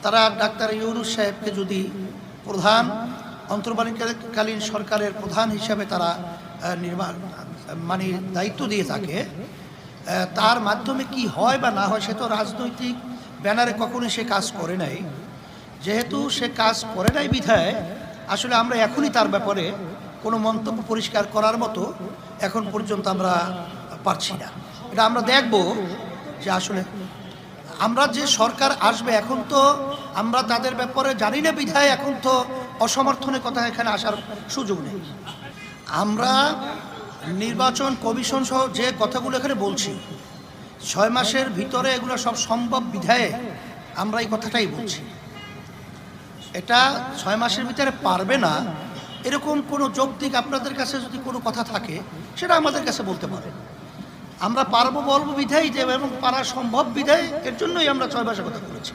তারা ডাক্তার ইউনূস সাহেবকে যদি প্রধান অন্তর্বর্তীকালীন সরকারের প্রধান হিসাবে তারা দায়িত্ব দিয়ে থাকে, তার মাধ্যমে কি হয় বা না হয় সে তো রাজনৈতিক ব্যানারে কখনোই সে কাজ করে নাই। যেহেতু সে কাজ করে নাই বিধায় আসলে আমরা এখনই তার ব্যাপারে কোনো মন্তব্য পরিষ্কার করার মতো এখন পর্যন্ত আমরা পারছি না। এটা আমরা দেখব যে আসলে আমরা যে সরকার আসবে, এখন তো আমরা তাদের ব্যাপারে জানি না বিধায় এখন তো অসমর্থনের কথা এখানে আসার সুযোগ নেই। আমরা নির্বাচন কমিশন সহ যে কথাগুলো এখানে বলছি 6 মাসের ভিতরে এগুলো সব সম্ভব বিধায় আমরা এই কথাটাই বলছি। এটা 6 মাসের ভিতরে পারবে না এরকম কোনো যৌক্তিক আপনাদের কাছে যদি কোনো কথা থাকে সেটা আমাদের কাছে বলতে পারে। আমরা পারবো বলবো বিধায় দেব এবং পারা সম্ভব বিধায় এর জন্যই আমরা 6 মাসের কথা বলেছি।